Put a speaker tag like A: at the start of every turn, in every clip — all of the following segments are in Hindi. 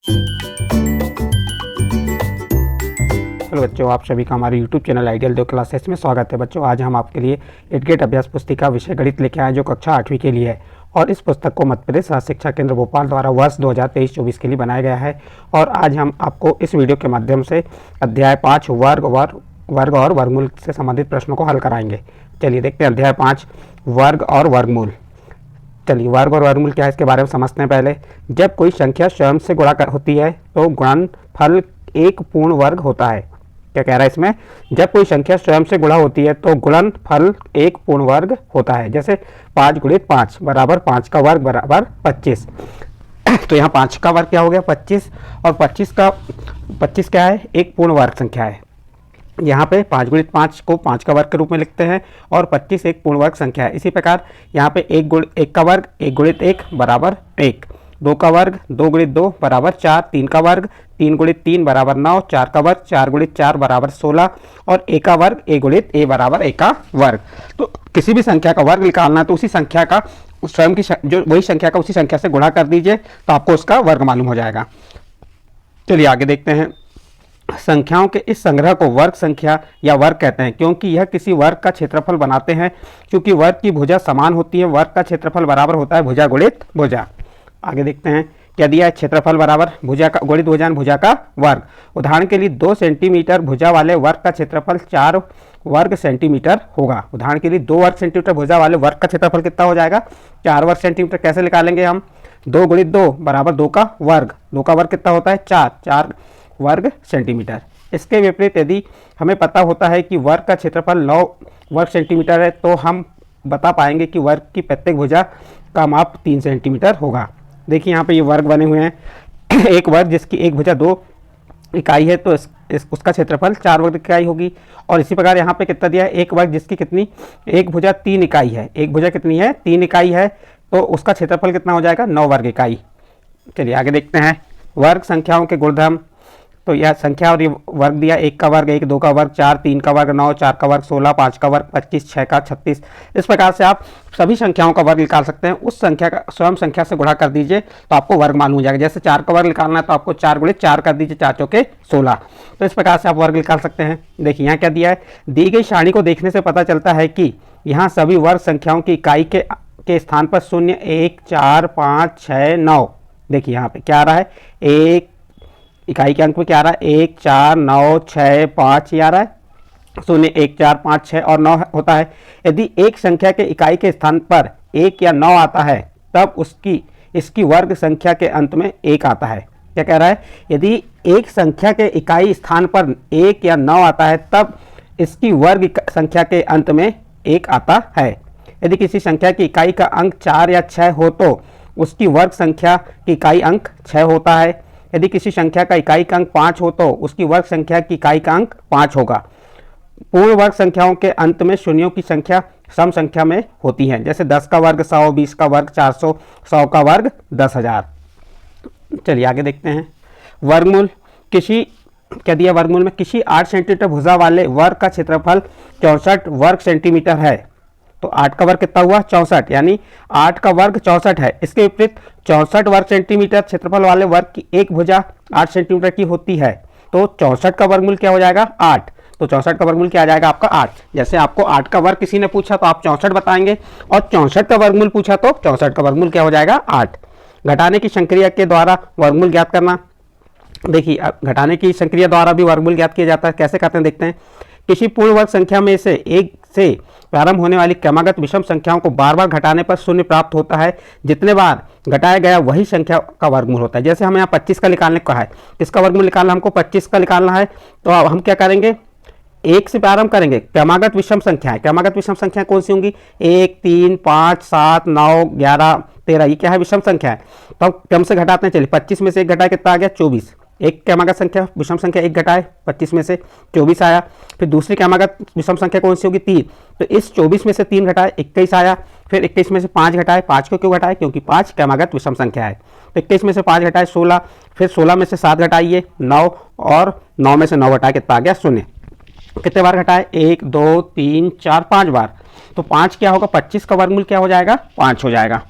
A: हेलो बच्चों, आप सभी का हमारे YouTube चैनल आइडियल 2 क्लासेस में स्वागत है। बच्चों, आज हम आपके लिए एडगेट अभ्यास पुस्तिका विषय गणित लेके आए जो कक्षा 8वीं के लिए है और इस पुस्तक को मध्य प्रदेश राज्य शिक्षा केंद्र भोपाल द्वारा वर्ष 2023-24 के लिए बनाया गया है। और आज हम आपको इस वीडियो के माध्यम से अध्याय 5 वर्ग और वर्गमूल से संबंधित प्रश्नों को हल कराएंगे। चलिए देखते हैं अध्याय 5 वर्ग और वर्गमूल। चलिए वर्ग और वर्गमूल क्या है इसके बारे में समझते हैं। पहले, जब कोई संख्या स्वयं से गुणा होती है तो गुणनफल एक पूर्ण वर्ग होता है। क्या कह रहा है इसमें? जब कोई संख्या स्वयं से गुणा होती है तो गुणनफल एक पूर्ण वर्ग होता है। जैसे 5 × 5 बराबर 5 का वर्ग बराबर 25। तो यहाँ 5 का वर्ग क्या हो गया? 25, और 25 क्या है? एक पूर्ण वर्ग संख्या है। यहाँ पे 5 × 5 को 5 का वर्ग के रूप में लिखते हैं और 25 एक पूर्ण वर्ग संख्या है। इसी प्रकार यहाँ पे 1 का वर्ग 1 × 1 बराबर 1, 2 का वर्ग 2 × 2 बराबर 4, 3 का वर्ग 3 × 3 बराबर 9, 4 का वर्ग 4 × 4 बराबर 16 और a का वर्ग a × a बराबर a का वर्ग। तो किसी भी संख्या का वर्ग निकालना है तो उसी संख्या का स्वयं की जो वही संख्या का उसी संख्या से गुणा कर दीजिए तो आपको उसका वर्ग मालूम हो जाएगा। चलिए आगे देखते हैं। संख्याओं के इस संग्रह को वर्ग संख्या या वर्ग कहते हैं क्योंकि यह किसी वर्ग का क्षेत्रफल बनाते हैं। क्योंकि वर्ग की भुजा समान होती है, वर्ग का क्षेत्रफल बराबर होता है भुजा गुणित भुजा। आगे देखते हैं क्या दिया है। क्षेत्रफल बराबर भुजा का गुणित भुजा भुजा का वर्ग। उदाहरण के लिए 2 सेंटीमीटर भुजा वाले वर्ग का क्षेत्रफल 4 वर्ग सेंटीमीटर होगा। उदाहरण के लिए 2 वर्ग सेंटीमीटर भुजा वाले वर्ग का क्षेत्रफल कितना हो जाएगा? 4 वर्ग सेंटीमीटर। कैसे निकालेंगे हम? 2 × 2 बराबर 2 का वर्ग। 2 का वर्ग कितना होता है? 4 वर्ग सेंटीमीटर। इसके विपरीत यदि हमें पता होता है कि वर्ग का क्षेत्रफल 9 वर्ग सेंटीमीटर है तो हम बता पाएंगे कि वर्ग की प्रत्येक भुजा का माप 3 सेंटीमीटर होगा। देखिए यहाँ पे ये वर्ग बने हुए हैं। एक वर्ग जिसकी एक भुजा 2 इकाई है तो उसका क्षेत्रफल 4 वर्ग इकाई होगी। और इसी प्रकार यहाँ पे कितना दिया है? एक वर्ग जिसकी कितनी एक भुजा 3 इकाई है। एक भुजा कितनी है? 3 इकाई है तो उसका क्षेत्रफल कितना हो जाएगा? 9 वर्ग इकाई। चलिए आगे देखते हैं वर्ग संख्याओं के गुणधर्म। तो यह संख्या और ये वर्ग दिया, 1 का वर्ग 1, 2 का वर्ग 4, 3 का वर्ग 9, 4 का वर्ग 16, 5 का वर्ग 25, 6 का 36। इस प्रकार से आप सभी संख्याओं का वर्ग निकाल सकते हैं। उस संख्या का स्वयं संख्या से गुणा कर दीजिए तो आपको वर्ग मालूम हो जाएगा। जैसे 4 का वर्ग निकालना है तो आपको 4 × 4 कर दीजिए, 4 चौके 16। तो इस प्रकार से आप वर्ग निकाल सकते हैं। देखिए यहाँ क्या दिया है। दी गई सारणी को देखने से पता चलता है कि यहाँ सभी वर्ग संख्याओं की इकाई के स्थान पर 0, 1, 4, 5, 6, 9। देखिए यहाँ पे क्या आ रहा है? एक इकाई के अंक में क्या आ रहा है? 1, 4, 9, 6, 5 ये आ रहा है। 0, 1, 4, 5, 6 और 9 होता है। यदि एक संख्या के इकाई के स्थान पर 1 या 9 आता है तब इसकी वर्ग संख्या के अंत में 1 आता है। क्या कह रहा है? यदि एक संख्या के इकाई स्थान पर 1 या 9 आता है तब इसकी वर्ग संख्या के अंत में 1 आता है। यदि किसी संख्या की इकाई का अंक 4 या 6 हो तो उसकी वर्ग संख्या की इकाई अंक 6 होता है। यदि किसी संख्या का इकाई का अंक 5 हो तो उसकी वर्ग संख्या की इकाई का अंक 5 होगा। पूर्ण वर्ग संख्याओं के अंत में शून्यों की संख्या सम संख्या में होती है। जैसे 10 का वर्ग 100, 20 का वर्ग 400, 100 का वर्ग 10,000। चलिए आगे देखते हैं वर्गमूल। क्या दिया वर्गमूल में? किसी 8 सेंटीमीटर भुजा वाले वर्ग का क्षेत्रफल 64 वर्ग सेंटीमीटर है। तो 8 का वर्ग कितना हुआ? 64, यानी 8 का वर्ग 64 है। इसके विपरीत 64 वर्ग सेंटीमीटर क्षेत्रफल वाले वर्ग की एक भुजा 8 सेंटीमीटर की होती है। तो 64 का वर्गमूल क्या हो जाएगा? 8। तो 64 का वर्गमूल क्या आ जाएगा आपका? 8। जैसे आपको 8 का वर्ग किसी ने पूछा तो आप 64 बताएंगे और 64 का वर्गमूल पूछा तो 64 का वर्गमूल क्या हो जाएगा? 8। घटाने की संक्रिया के द्वारा वर्गमूल ज्ञात करना। देखिए घटाने की संक्रिया द्वारा भी वर्गमूल ज्ञात किया जाता है। कैसे करते हैं देखते हैं। किसी पूर्ण वर्ग संख्या में से एक से प्रारंभ होने वाली क्रमागत विषम संख्याओं को बार बार घटाने पर 0 प्राप्त होता है। जितने बार घटाया गया वही संख्या का वर्गमूल होता है। जैसे हमें यहाँ 25 का निकालने को कहा है, किसका वर्गमूल निकालना? हमको 25 का निकालना है। तो अब हम क्या करेंगे? 1 से प्रारंभ करेंगे। क्रमागत विषम संख्या है। क्रमागत विषम संख्या कौन सी होंगी? 1, 3, 5, 7, 9, 11, 13। ये क्या है? विषम संख्या है। तो हम क्रम से घटाते हैं। चलिए 25 में से 1 घटाए कितना आ गया? 24। एक क्रमागत संख्या विषम संख्या 1 घटाए 25 में से 24 आया। फिर दूसरी क्रमागत विषम संख्या कौन सी होगी? 3। तो इस 24 में से 3 घटाए 21 आया। फिर 21 में से 5 घटाए। 5 को क्यों घटाए? क्योंकि 5 क्रमागत विषम संख्या है। तो 21 में से 5 घटाए 16। फिर 16 में से 7 घटाइए 9 और 9 में से 9 घटाए कितना आ गया? 0। कितने बार घटाए? 1, 2, 3, 4, 5 बार। तो 5 क्या होगा? 25 का वर्गमूल क्या हो जाएगा? 5 हो जाएगा।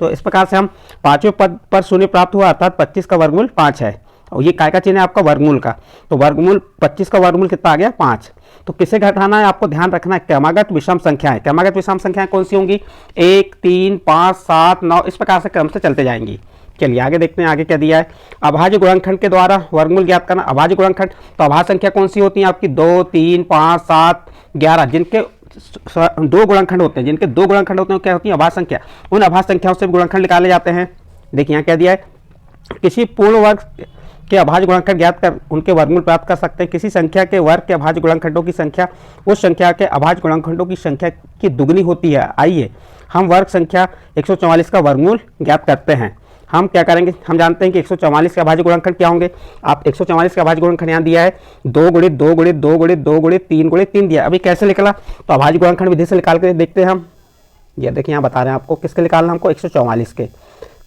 A: तो इस प्रकार से हम पाँचवें पद पर शून्य प्राप्त हुआ, अर्थात 25 का वर्गमूल 5 है। और ये काय का चिन्ह है आपका वर्गमूल का, तो वर्गमूल 25 का वर्गमूल कितना आ गया 5। तो किसे घटाना है आपको ध्यान रखना है, क्रमागत विषम संख्याएं। क्रमागत विषम संख्याएं कौन सी होंगी, 1, 3, 5, 7, 9 इस प्रकार से क्रम से चलते जाएंगी। चलिए आगे देखते हैं आगे क्या दिया है। अभाज्य गुणनखंड के द्वारा वर्गमूल ज्ञात करना। अभाज्य गुणनखंड, तो अभाज्य संख्या कौन सी होती है आपकी 2, 3, 5, 7, 11 जिनके दो गुणनखंड होते हैं, जिनके दो गुणनखंड होते हैं क्या होती है अभाज्य संख्या। उन अभाज्य संख्याओं से गुणनखंड निकाले जाते हैं। देखिए यहाँ क्या दिया है, किसी पूर्ण वर्ग के अभाज्य गुणनखंड ज्ञात कर उनके वर्गमूल प्राप्त कर सकते हैं। किसी संख्या के वर्ग के अभाज्य गुणनखंडों की संख्या उस संख्या के अभाज्य गुणनखंडों की संख्या की दुगनी होती है। आइए हम वर्ग संख्या 144 का वर्गमूल ज्ञात करते हैं। हम क्या करेंगे, हम जानते हैं कि 144 के अभाज्य गुणनखंड क्या होंगे। आप 144 के अभाज्य गुणनखंड यहाँ दिया है 2 गुणित 2 गुणित 2 गुणित 2 गुणित 3 गुणित 3 दिया। अभी कैसे निकला, तो अभाज्य गुणनखंड विधि से निकाल के देखते हैं हम। ये देखिए यहाँ बता रहे हैं आपको किसके निकालना हमको 144 के।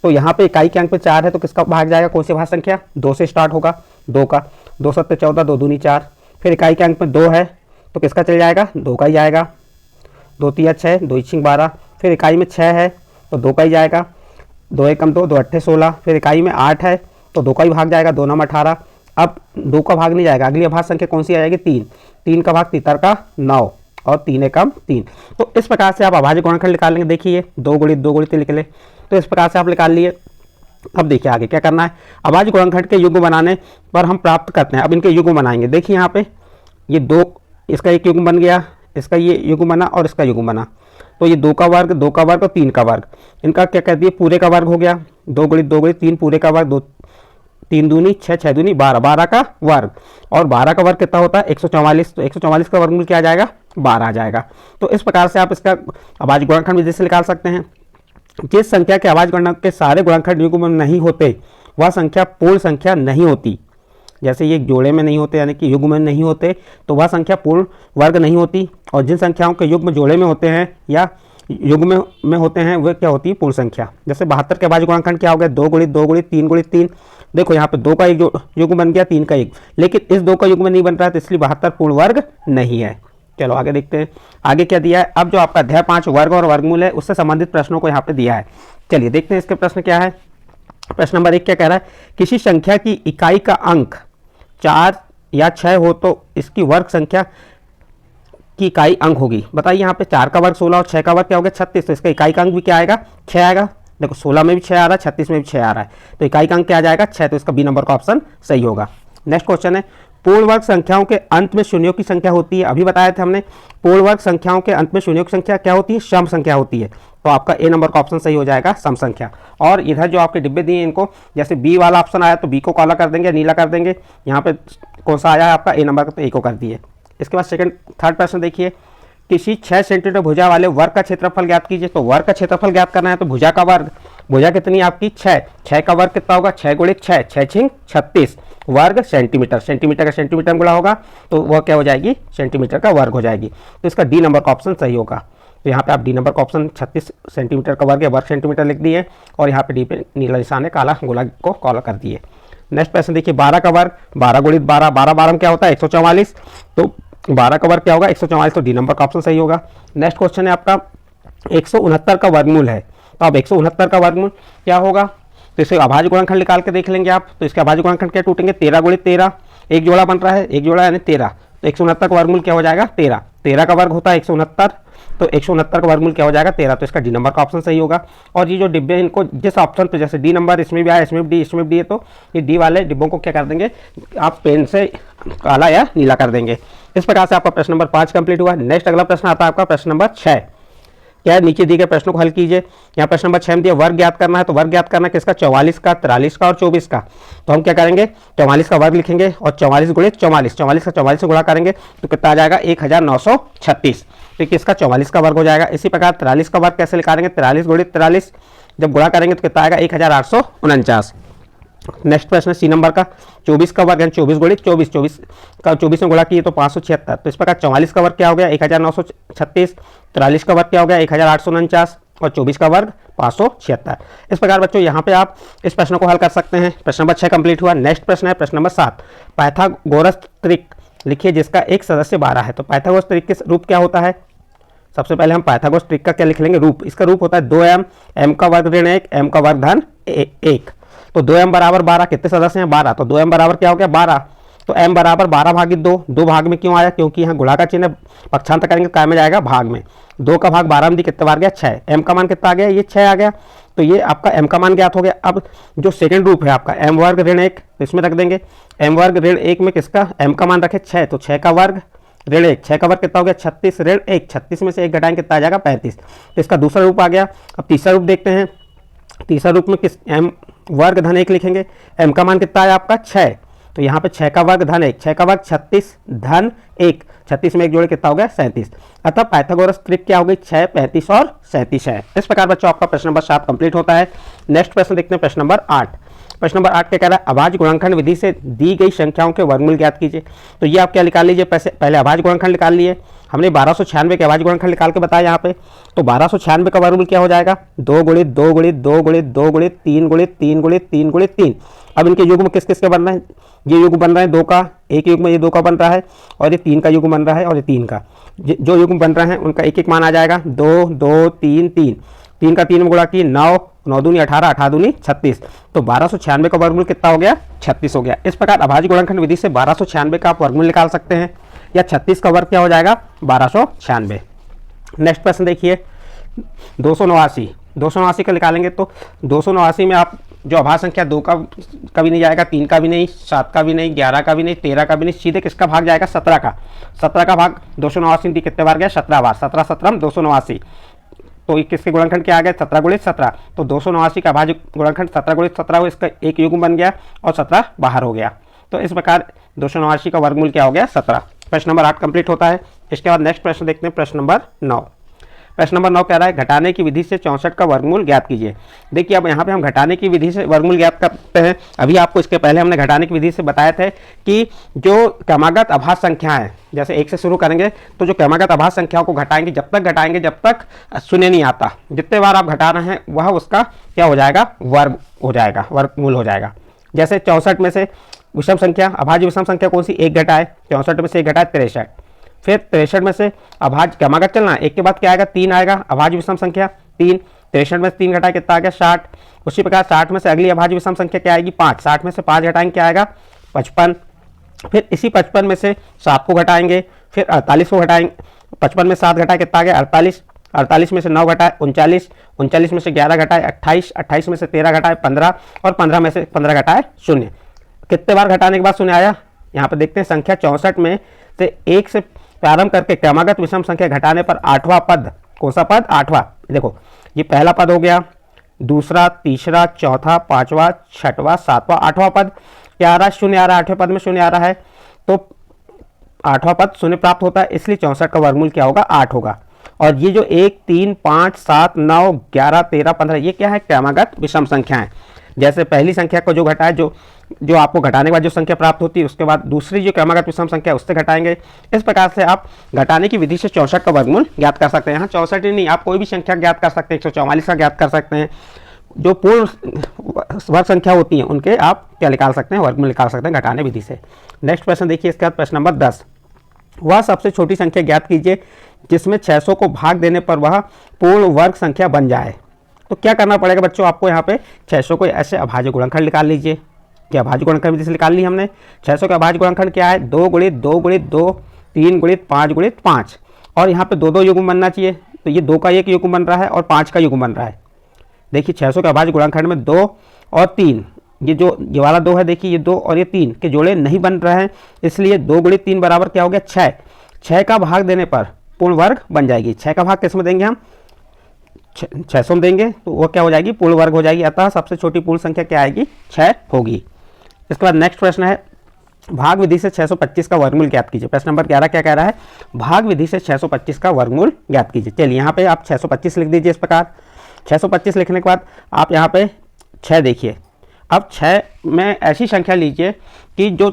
A: तो यहाँ पे इकाई के अंक पे 4 है, तो किसका भाग जाएगा, कौन सी अभाज्य संख्या 2 से स्टार्ट होगा, 2 का। 2 7 14, 2 दूनी 4। फिर इकाई के अंक में 2 है तो किसका चल जाएगा, 2 का ही जाएगा। 2 3 6, 2 6 12। फिर इकाई में 6 है तो 2 का ही जाएगा। 2 1 2, 2 8 16। फिर इकाई में 8 है तो 2 का ही भाग जाएगा, 2 9 18। अब 2 का भाग नहीं जाएगा, अगली अभाज्य संख्या कौन सी आ जाएगी 3। 3 का भाग 3 का 9 और 3 एकम 3। तो इस प्रकार से आप अभाज्य गुणनखंड निकाल लेंगे। देखिए 2 गुणित 2 गुणित निकले, तो इस प्रकार से आप निकाल लिए। अब देखिए आगे क्या करना है, अभाज्य गुणनखंड के युग्म बनाने पर हम प्राप्त करते हैं। अब इनके युग्म बनाएंगे। देखिए यहाँ पे ये 2, इसका एक युग्म बन गया, इसका ये युग्म बना और इसका युग्म बना। तो ये 2 का वर्ग, 2 का वर्ग और 3 का वर्ग, इनका क्या कहती है पूरे का वर्ग हो गया। 2 गुणित 2 गुणित 3 पूरे का वर्ग, 2 3 दूनी 6, 6 दूनी 12, 12 का वर्ग। और 12 का वर्ग कितना होता है 144। तो 144 का वर्गमूल क्या आ जाएगा 12 आ जाएगा। तो इस प्रकार से आप इसका अभाज्य गुणनखंड विधि से निकाल सकते हैं। जिस संख्या के अभाज्य गुणनखंड के सारे गुणनखंड युग्म में नहीं होते वह संख्या पूर्ण संख्या नहीं होती। जैसे ये जोड़े में नहीं होते यानी कि युग्म में नहीं होते तो वह संख्या पूर्ण वर्ग नहीं होती। और जिन संख्याओं के युग्म जोड़े में होते हैं या युग्म में होते हैं वे क्या होती है पूर्ण संख्या। जैसे 72 के अभाज्य गुणनखंड क्या हो गया 2 गुणित 2 गुणित 3 गुणित 3। देखो यहाँ पे 2 का एक युग्म बन गया, 3 का एक, लेकिन इस 2 का युग्म नहीं बन रहा है तो इसलिए 72 पूर्ण वर्ग नहीं है। चलो आगे देखते हैं आगे क्या दिया है। अब जो आपका अध्याय 5 वर्ग और वर्गमूल है उससे संबंधित प्रश्नों को यहाँ पे दिया है। चलिए देखते हैं इसके प्रश्न क्या है। प्रश्न नंबर 1 क्या कह रहा है, किसी संख्या की इकाई का अंक 4 या 6 हो तो इसकी वर्ग संख्या की इकाई अंक होगी। बताइए यहाँ पे 4 का वर्ग 16 और 6 का वर्ग क्या हो गया 36, तो इसका इकाई का अंक भी क्या आएगा 6 आएगा। देखो 16 में भी 6 आ रहा है, 36 में भी 6 आ रहा है, तो इकाई का अंक क्या आ जाएगा 6, तो इसका बी नंबर का ऑप्शन सही होगा। नेक्स्ट क्वेश्चन है, पूर्ण वर्ग संख्याओं के अंत में शून्यों की संख्या होती है। अभी बताया था हमने पूर्ण वर्ग संख्याओं के अंत में शून्यों की संख्या क्या होती है, सम संख्या होती है। तो आपका ए नंबर का ऑप्शन सही हो जाएगा सम संख्या। और इधर जो आपके डिब्बे दिए इनको जैसे बी वाला ऑप्शन आया तो बी को काला कर देंगे, नीला कर देंगे। यहाँ पे कौन सा आया है आपका ए नंबर का, तो ए को कर दिए। इसके बाद थर्ड प्रश्न देखिए, किसी 6 सेंटीमीटर भुजा वाले वर्ग का क्षेत्रफल ज्ञात कीजिए। तो वर्ग का क्षेत्रफल ज्ञात करना है तो भुजा का वर्ग, भुजा कितनी आपकी 6, 6 का वर्ग कितना होगा 6 गुणित 6, 6 6 36 वर्ग सेंटीमीटर, सेंटीमीटर का सेंटीमीटर में गुणा होगा तो वह क्या हो जाएगी सेंटीमीटर का वर्ग हो जाएगी। तो इसका डी नंबर का ऑप्शन सही होगा। तो यहाँ पे आप डी नंबर का ऑप्शन 36 सेंटीमीटर का वर्ग या वर्ग सेंटीमीटर लिख दिए और यहाँ पे डी पे नीला निशान है काला गोला को कॉल कर दिए। नेक्स्ट प्रश्न देखिए, 12 का वर्ग, 12 गुणित 12, 12 12 में क्या होता है 144, तो 12 का वर्ग क्या होगा 144, तो डी नंबर का ऑप्शन सही होगा। नेक्स्ट क्वेश्चन है आपका 169 का वर्गमूल है। तो अब 169 का वर्गमूल क्या होगा, तो इसे अभाज्य गुणनखंड निकाल के देख लेंगे आप। तो इसके अभाज्य गुणनखंड क्या टूटेंगे 13 गुणित 13, एक जोड़ा बन रहा है, एक जोड़ा यानी 13, तो 169 का वर्गमूल क्या हो जाएगा 13, 13 का वर्ग होता है 169, तो 169 का वर्गमूल क्या हो जाएगा 13, तो इसका डी नंबर का ऑप्शन सही होगा। और ये जो डिब्बे हैं इनको जिस ऑप्शन पे जैसे डी नंबर इसमें भी आया, इसमें भी डी, इसमें भी डी है, तो ये डी वाले डिब्बों को क्या कर देंगे आप पेन से काला या नीला कर देंगे। इस प्रकार से आपका प्रश्न नंबर 5 कंप्लीट हुआ। नेक्स्ट अगला प्रश्न आता है आपका प्रश्न नंबर 6। क्या है, नीचे दिए गए प्रश्नों को हल कीजिए। यहाँ प्रश्न नंबर 6 में दिया वर्ग ज्ञात करना है, तो वर्ग ज्ञात करना किसका 44 का, 43 का और 24 का। तो हम क्या करेंगे 44 का वर्ग लिखेंगे और 44 गुणित 44, 44 का 44 से गुणा करेंगे तो कितना आ जाएगा 1936, तो किसका 44 का वर्ग हो जाएगा। इसी प्रकार 43 का वर्ग कैसे निकालेंगे 43 गुणित 43, जब गुणा करेंगे तो कितना आएगा 1849। नेक्स्ट प्रश्न सी नंबर का 24 का वर्ग यानी 24 गुणित 24, 24 का 24 में गुणा किए तो 576, तो इस प्रकार 44 का वर्ग क्या हो गया 1936, 43 का वर्ग क्या हो गया 1849 और 24 का वर्ग 576। इस प्रकार बच्चों यहाँ पे आप इस प्रश्न को हल कर सकते हैं। प्रश्न नंबर 6 कंप्लीट हुआ। नेक्स्ट प्रश्न है प्रश्न नंबर 7, पाइथागोरस त्रिक लिखिए जिसका एक सदस्य 12 है। तो पाइथागोरस त्रिक के रूप क्या होता है, सबसे पहले हम पाइथागोरस ट्रिक का क्या लिख लेंगे, रूप। इसका रूप होता है 2m, m का वर्ग ऋण 1, m का वर्ग धन 1। तो 2m बराबर 12, कितने सदस्य हैं 12, तो 2m बराबर क्या हो गया 12। तो m बराबर 12 भागित 2, 2 भाग में क्यों आया, क्योंकि यहाँ गुणा का चिन्ह पक्षांतर करेंगे काय में जाएगा, भाग में। 2 का भाग 12 में दी, कितने बार गया 6। m का मान कितना आ गया, ये 6 आ गया। तो ये आपका m का मान ज्ञात हो गया। अब जो सेकंड रूप है आपका m वर्ग ऋण 1, तो इसमें रख देंगे m वर्ग ऋण 1 में किसका m का मान रखे 6, तो 6 का वर्ग ऋण 1, 6 का वर्ग कितना हो गया 36 ऋण 1, 36 में से 1 घटाएंगे कितना आ जाएगा 35। तो इसका दूसरा रूप आ गया। अब तीसरा रूप देखते हैं। तीसरा रूप में किस m वर्ग धन 1 लिखेंगे, m का मान कितना आया आपका 6, तो यहाँ पे 6 का वर्ग धन 1, 6 का वर्ग 36 धन 1, 36 में 1 जोड़े कितना हो गया 37। अतः पाइथागोरस ट्रिक क्या हो गई 6, 35 और 37 है। इस प्रकार बच्चों आपका प्रश्न नंबर 7 कंप्लीट होता है। नेक्स्ट प्रश्न देखते हैं, प्रश्न नंबर 8। प्रश्न नंबर 8 क्या कह रहा है, अभाज्य गुणनखंड विधि से दी गई संख्याओं के वर्गमूल ज्ञात कीजिए। तो ये आप क्या निकाल लीजिए, पहले अभाज्य गुणनखंड निकाल लिए हमने। 1296 के अभाज्य गुणनखंड निकाल के बताया यहाँ पे। तो 1296 का वर्गमूल क्या हो जाएगा, 2 गुणित 2 गुणित 2 गुणित 2 गुणित 3 गुणित 3 गुणित 3 गुणित 3। अब इनके युग्म किस किस के बन रहे हैं, ये युग्म बन रहा है 2 का, एक युग्म ये 2 का बन रहा है, और ये 3 का युग्म बन रहा है, और ये 3 का। जो युग्म बन रहा है उनका एक एक मान आ जाएगा, 2 2 3 3, 3 का 3 में गुणा की 9, 9 दूनी 18, 18 दूनी 36। तो 1296 का वर्गमूल कितना हो गया 36 हो गया। इस प्रकार अभाज्य गुणनखंड विधि से 1296 का आप वर्गमूल निकाल सकते हैं, या 36 का वर्ग क्या हो जाएगा 1296। नेक्स्ट प्रश्न देखिए, 289 का निकालेंगे। तो 289 में आप जो अभाज्य संख्या 2 का भी नहीं जाएगा, 3 का भी नहीं, 7 का भी नहीं, 11 का भी नहीं, 13 का भी नहीं, सीधे किसका भाग जाएगा 17 का। 17 का भाग 289 थी, कितने बार गया 17 बार, 17 17 289। तो किसके गुणनखंड क्या आ गया 17 गुणित 17। तो 289 का अभाज्य गुणनखंड 17 गुणित 17 हो, इसका एक युग्म बन गया और 17 बाहर हो गया। तो इस प्रकार 289 का वर्गमूल क्या हो गया 17। प्रश्न नंबर 8 कंप्लीट होता है। इसके बाद नेक्स्ट प्रश्न देखते हैं, प्रश्न नंबर 9। प्रश्न नंबर 9 कह रहा है, घटाने की विधि से 64 का वर्गमूल ज्ञात कीजिए। देखिए अब यहाँ पे हम घटाने की विधि से वर्गमूल ज्ञात करते हैं। अभी आपको इसके पहले हमने घटाने की विधि से बताया था कि जो क्रमागत अभाज्य संख्या है, जैसे 1 से शुरू करेंगे तो जो क्रमागत अभाज्य संख्याओं को घटाएंगे जब तक शून्य नहीं आता, जितने बार आप घटा रहे हैं वह उसका क्या हो जाएगा वर्ग हो जाएगा, वर्गमूल हो जाएगा। जैसे 64 में से विषम संख्या, अभाज्य विषम संख्या कौन सी, 1 घटाए, 64 में से 1 घटाए 63, फिर 63 में से अभाज्य क्रमागत चलना, 1 के बाद क्या आएगा 3 आएगा, अभाज्य विषम संख्या 3, 63 में से 3 घटाए कितना आ गया 60। उसी प्रकार 60 में से अगली अभाज्य विषम संख्या क्या आएगी 5, 60 में से 5 घटाएंगे क्या आएगा 55। फिर इसी 55 में से 7 को घटाएंगे, फिर 48 को घटाएंगे, 55 में 7 घटाए कितना आ गया 48, 48 में से 9 घटाए 39, 39 में से 11 घटाए 28, 28 में से 13 घटाए 15, और 15 में से 15 घटाए 0। कितने बार घटाने के बाद 0 आया, यहाँ पर देखते हैं संख्या 64 में से 1 से प्रारंभ करके क्रमागत विषम संख्या घटाने पर 8वां पद, कौन सा पद 8वां, देखो ये पहला पद हो गया, दूसरा, तीसरा, चौथा, 5वां, 6वां, 7वां, 8वां पद क्या आ रहा है 0 आ रहा है, 8वें पद में 0 आ रहा है, तो 8वां पद 0 प्राप्त होता है, इसलिए 64 का वर्गमूल क्या होगा 8 होगा। और ये जो 1 3 5 7 9 11 13 15 ये क्या है क्रमागत विषम संख्या है। जैसे पहली संख्या को जो घटाए, जो आपको घटाने के बाद जो संख्या प्राप्त होती है, उसके बाद दूसरी जो क्रमागत विषम संख्या उससे घटाएंगे। इस प्रकार से आप घटाने की विधि से 64 का वर्गमूल ज्ञात कर सकते हैं। यहाँ 64 ही नहीं, आप कोई भी संख्या ज्ञात कर सकते हैं, 144 का ज्ञात कर सकते हैं। जो पूर्ण वर्ग संख्या होती हैं उनके आप क्या निकाल सकते हैं, वर्गमूल निकाल सकते हैं घटाने विधि से। नेक्स्ट प्रश्न देखिए, इसके बाद प्रश्न नंबर 10, वह सबसे छोटी संख्या ज्ञात कीजिए जिसमें 600 को भाग देने पर वह पूर्ण वर्ग संख्या बन जाए। तो क्या करना पड़ेगा बच्चों, आपको यहाँ पे 600 को ऐसे अभाज्य गुणनखंड निकाल लीजिए। क्या अभाज्य गुणनखंड विधि से निकाल ली हमने। 600 का अभाज्य गुणनखंड क्या है 2 गुणित 2 गुणित 2, 3 गुणित 5 गुणित 5, और यहाँ पे 2 युग्म बनना चाहिए। तो ये 2 का एक युग्म बन रहा है और 5 का युग्म बन रहा है। देखिए 600 के अभाज्य गुणनखंड में 2 और 3, ये वाला 2 है, देखिए ये 2 और ये 3 के जोड़े नहीं बन रहे हैं, इसलिए 2 गुणित 3 बराबर क्या हो गया 6। 6 का भाग देने पर पूर्ण वर्ग बन जाएगी। 6 का भाग किस में देंगे हम 600 में देंगे, तो वो क्या हो जाएगी पूर्ण वर्ग हो जाएगी। अतः सबसे छोटी पूर्ण संख्या क्या आएगी 6 होगी। इसके बाद नेक्स्ट प्रश्न है, भाग विधि से 625 का वर्गमूल ज्ञात कीजिए। प्रश्न नंबर 11 क्या कह रहा है, भाग विधि से 625 का वर्गमूल ज्ञात कीजिए। चलिए यहाँ पे आप 625 लिख दीजिए। इस प्रकार 625 लिखने के बाद आप यहाँ पे 6 देखिए। अब 6 में ऐसी संख्या लीजिए कि जो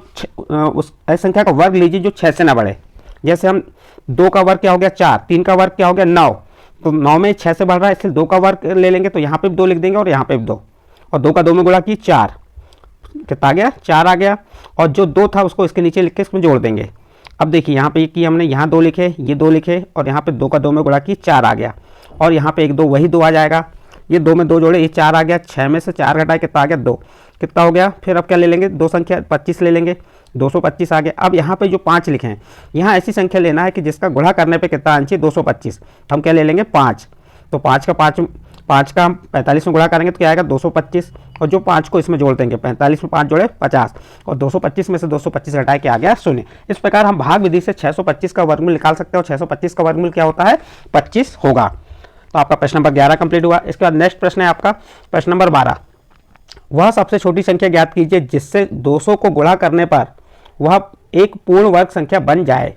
A: उस ऐसी संख्या का वर्ग लीजिए जो 6 से ना बढ़े। जैसे हम 2 का वर्ग क्या हो गया 4, 3 का वर्ग क्या हो गया 9, तो 9 में 6 से बढ़ रहा है इसलिए 2 का वर्ग ले लेंगे, तो यहाँ पे भी 2 लिख देंगे और यहाँ पे भी 2, और 2 का 2 में गुणा की 4, कितना आ गया 4 आ गया। और जो 2 था उसको इसके नीचे लिख के इसमें जोड़ देंगे, अब देखिए यहाँ पे कि हमने यहाँ 2 लिखे, ये 2 लिखे और यहाँ पे 2 का 2 में गुणा की 4 आ गया, और यहाँ पे 1 2 वही 2 आ जाएगा, ये 2 में 2 जोड़े ये 4 आ गया, 6 में से 4 घटाए कितना आ गया 2, कितना हो गया। फिर अब क्या ले लेंगे, 2 संख्या 25 ले लेंगे, 225 आ गया। अब यहाँ पे जो 5 लिखे हैं, यहाँ ऐसी संख्या लेना है कि जिसका गुणा करने पे कितना आना चाहिए 225, हम क्या ले लेंगे 5। तो 5 का हम 45 में गुणा करेंगे तो क्या आएगा 225, और जो 5 को इसमें जोड़ देंगे, 45 में 5 जोड़े 50, और 225 में से 225 घटाए के आ गया 0। इस प्रकार हम भाग विधि से 625 का वर्गमूल निकाल सकते हैं, और 625 का वर्गमूल क्या होता है 25 होगा। तो आपका प्रश्न नंबर 11 कंप्लीट हुआ। इसके बाद नेक्स्ट प्रश्न है आपका प्रश्न नंबर 12। वह सबसे छोटी संख्या ज्ञात कीजिए जिससे 200 को गुणा करने पर वह एक पूर्ण वर्ग संख्या बन जाए।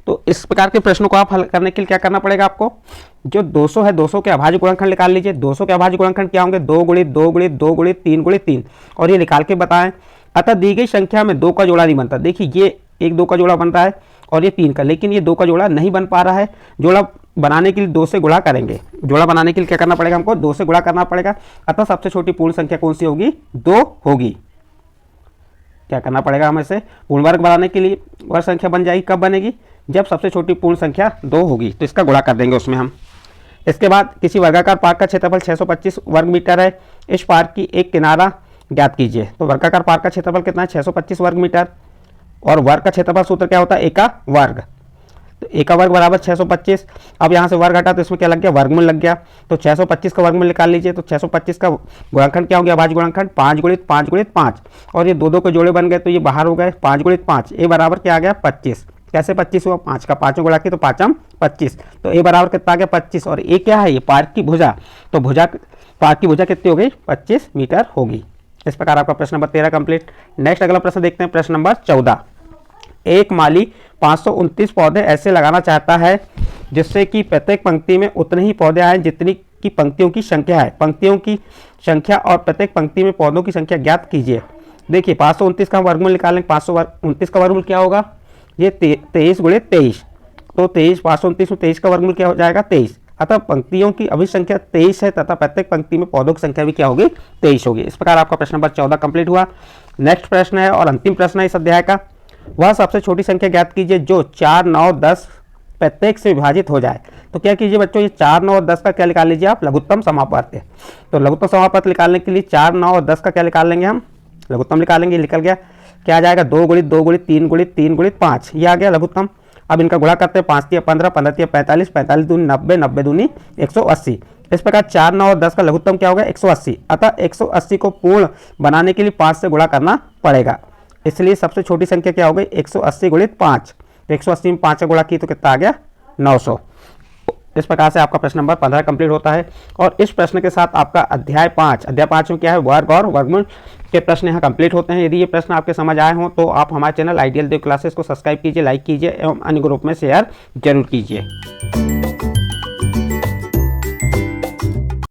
A: तो इस प्रकार के प्रश्नों को आप हल करने के लिए क्या करना पड़ेगा आपको, जो 200 है 200 के अभाज्य गुणनखंड निकाल लीजिए। 200 के अभाज्य गुणनखंड क्या होंगे 2 गुणित 2 गुणित 2 गुणित 3 गुणित 3, और ये निकाल के बताएं। अतः दी गई संख्या में 2 का जोड़ा नहीं बनता। देखिए ये एक 2 का जोड़ा बन रहा है और ये 3 का, लेकिन ये 2 का जोड़ा नहीं बन पा रहा है। जोड़ा बनाने के लिए 2 से गुणा करेंगे, जोड़ा बनाने के लिए क्या करना पड़ेगा हमको 2 से गुणा करना पड़ेगा। अतः सबसे छोटी पूर्ण संख्या कौन सी होगी 2 होगी। क्या करना पड़ेगा हमें से पूर्ण वर्ग बनाने के लिए वर्ग संख्या बन जाएगी, कब बनेगी जब सबसे छोटी पूर्ण संख्या 2 होगी। तो इसका गुणा कर देंगे उसमें हम। इसके बाद किसी वर्गाकार पार्क का क्षेत्रफल 625 वर्ग मीटर है, इस पार्क की एक किनारा ज्ञात कीजिए। तो वर्गाकार पार्क का क्षेत्रफल कितना है 625 वर्ग मीटर, और वर्ग का क्षेत्रफल सूत्र क्या होता है ए का वर्ग। तो ए का वर्ग बराबर 625। अब यहाँ से वर्ग हटा तो इसमें क्या लग गया वर्गमूल लग गया। तो 625 का वर्गमूल निकाल लीजिए। तो 625 का गुणनखंड क्या हो गया अभाज्य गुणनखंड 5 गुणित 5 गुणित 5, और ये 2 2 के जोड़े बन गए तो ये बाहर हो गए 5 गुणित 5, ए बराबर क्या आ गया 25। कैसे 25 हुआ 5 का 5 में गुणा किया तो 5 25, तो ए बराबर कितना आ गया 25। और ए क्या है ये पार्क की भुजा, तो पार्क की भुजा कितनी हो गई 25 मीटर होगी। इस प्रकार आपका प्रश्न नंबर 13 कंप्लीट। नेक्स्ट अगला प्रश्न देखते हैं प्रश्न नंबर 14। एक माली 529 पौधे ऐसे लगाना चाहता है जिससे कि प्रत्येक पंक्ति में उतने ही पौधे आए जितनी की पंक्तियों की संख्या है। पंक्तियों की संख्या और प्रत्येक पंक्ति में पौधों की संख्या ज्ञात कीजिए। देखिए 529 का वर्गमूल निकालेंगे, 529 का वर्गमूल क्या होगा ये 23 गुणित 23, तो 23 529 में 23 का वर्गमूल क्या हो जाएगा 23। अतः पंक्तियों की अभिष्ट संख्या 23 है तथा प्रत्येक पंक्ति में पौधों की संख्या भी क्या होगी 23 होगी। इस प्रकार आपका प्रश्न नंबर 14 कंप्लीट हुआ। नेक्स्ट प्रश्न है और अंतिम प्रश्न है इस अध्याय का। वह सबसे छोटी संख्या ज्ञात कीजिए जो 4 9 10 प्रत्येक से विभाजित हो जाए। तो क्या कीजिए बच्चों, ये 4 9 और 10 का क्या निकाल लीजिए आप लघुत्तम समापवर्त। तो लघुत्तम समापवर्त निकालने के लिए 4 9 और 10 का क्या निकाल लेंगे हम लघुत्तम निकालेंगे। निकल गया क्या आ जाएगा 2 गुणित 2 गुणित 3 गुणित 3 गुणित 5, ये आ गया लघुत्तम। अब इनका गुणा करते हैं 5 तिया 15 15 तिया 45 45 दूनी 90 90 दूनी 180। इस प्रकार 4 9 और 10 का लघुत्तम क्या होगा 180। अतः 180 को पूर्ण बनाने के लिए 5 से गुणा करना पड़ेगा, इसलिए सबसे छोटी संख्या क्या हो गई 180 गुणित 5। तो 180 में 5 का गुणा की तो कितना आ गया 900। इस प्रकार से आपका प्रश्न नंबर 15 कंप्लीट होता है। और इस प्रश्न के साथ आपका अध्याय 5 में क्या है वर्ग और वर्गमूल के प्रश्न यहाँ कंप्लीट होते हैं। यदि ये प्रश्न आपके समझ आए हों तो आप हमारे चैनल आइडियल देव क्लासेस को सब्सक्राइब कीजिए, लाइक कीजिए एवं अन्य ग्रुप में शेयर जरूर कीजिए।